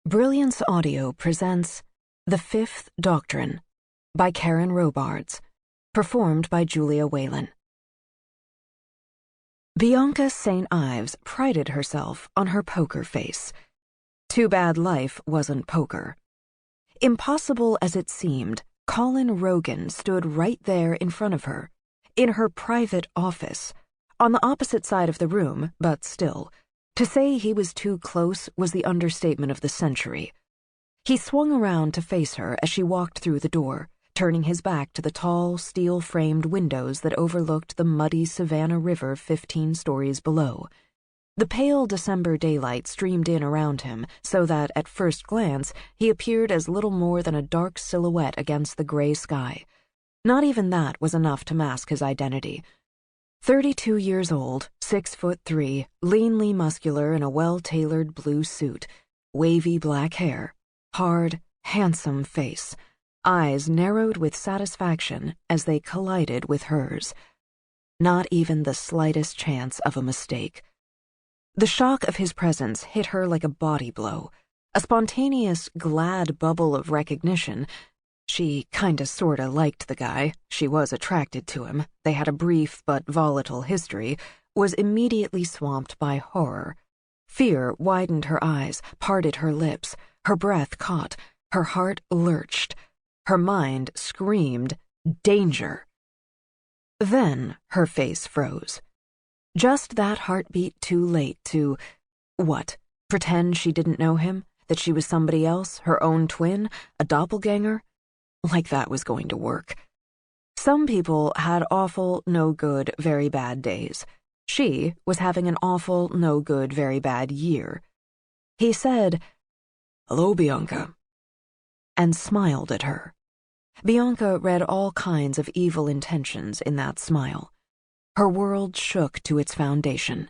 Brilliance Audio presents The Fifth Doctrine by Karen Robards, performed by Julia Whalen. Bianca St. Ives prided herself on her poker face. Too bad life wasn't poker. Impossible as it seemed, Colin Rogan stood right there in front of her, in her private office, on the opposite side of the room, but still. To say he was too close was the understatement of the century. He swung around to face her as she walked through the door, turning his back to the tall, steel-framed windows that overlooked the muddy Savannah River 15 stories below. The pale December daylight streamed in around him so that, at first glance, he appeared as little more than a dark silhouette against the gray sky. Not even that was enough to mask his identity. 32 years old, 6'3", leanly muscular in a well-tailored blue suit, wavy black hair, hard, handsome face, eyes narrowed with satisfaction as they collided with hers. Not even the slightest chance of a mistake. The shock of his presence hit her like a body blow, a spontaneous, glad bubble of recognition. She kinda sorta liked the guy, she was attracted to him, they had a brief but volatile history, was immediately swamped by horror. Fear widened her eyes, parted her lips, her breath caught, her heart lurched, her mind screamed, danger. Then her face froze. Just that heartbeat too late to, what, pretend she didn't know him, that she was somebody else, her own twin, a doppelganger? Like that was going to work. Some people had awful, no good, very bad days. She was having an awful, no good, very bad year. He said, "Hello, Bianca," and smiled at her. Bianca read all kinds of evil intentions in that smile. Her world shook to its foundation.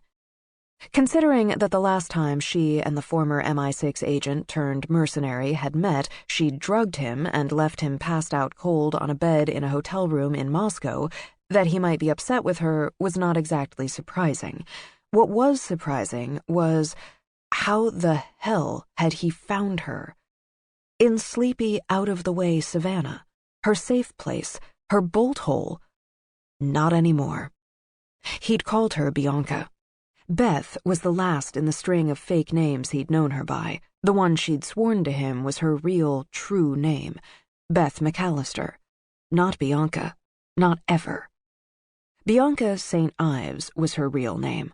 Considering that the last time she and the former MI6 agent turned mercenary had met, she'd drugged him and left him passed out cold on a bed in a hotel room in Moscow, that he might be upset with her was not exactly surprising. What was surprising was how the hell had he found her? In sleepy, out-of-the-way Savannah, her safe place, her bolt hole. Not anymore. He'd called her Bianca. Beth was the last in the string of fake names he'd known her by. The one she'd sworn to him was her real, true name, Beth McAllister. Not Bianca. Not ever. Bianca St. Ives was her real name,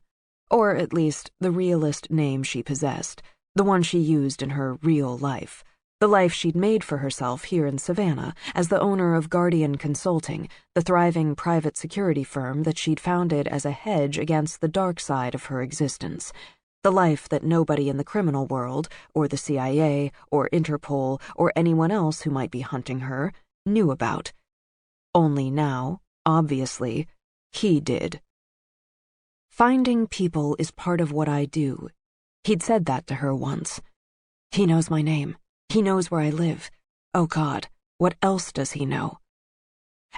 or at least the realest name she possessed, the one she used in her real life, the life she'd made for herself here in Savannah as the owner of Guardian Consulting, the thriving private security firm that she'd founded as a hedge against the dark side of her existence, the life that nobody in the criminal world, or the CIA, or Interpol, or anyone else who might be hunting her, knew about. Only now, obviously, he did. "Finding people is part of what I do." He'd said that to her once. "He knows my name. He knows where I live. Oh God, what else does he know?"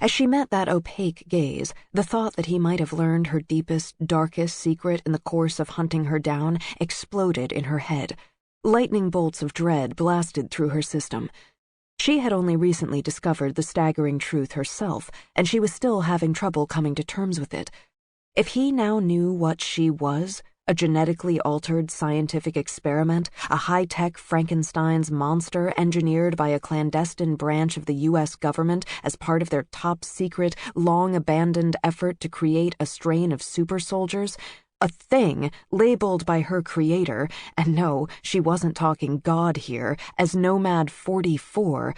As she met that opaque gaze, the thought that he might have learned her deepest, darkest secret in the course of hunting her down exploded in her head. Lightning bolts of dread blasted through her system. She had only recently discovered the staggering truth herself, and she was still having trouble coming to terms with it. If he now knew what she was, a genetically altered scientific experiment, a high-tech Frankenstein's monster engineered by a clandestine branch of the U.S. government as part of their top-secret, long-abandoned effort to create a strain of super-soldiers, a thing labeled by her creator, and no, she wasn't talking God here, as Nomad 44,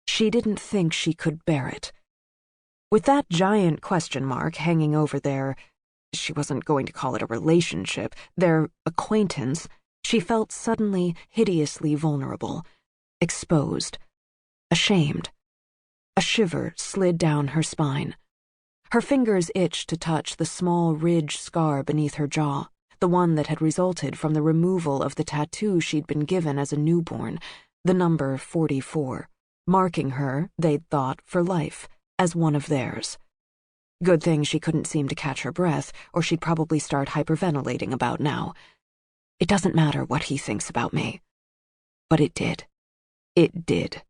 she didn't think she could bear it. With that giant question mark hanging over she wasn't going to call it a relationship, their acquaintance, she felt suddenly hideously vulnerable, exposed, ashamed. A shiver slid down her spine. Her fingers itched to touch the small ridge scar beneath her jaw, the one that had resulted from the removal of the tattoo she'd been given as a newborn, the number 44, marking her, they'd thought, for life, as one of theirs. Good thing she couldn't seem to catch her breath, or she'd probably start hyperventilating about now. It doesn't matter what he thinks about me. but it did. It did.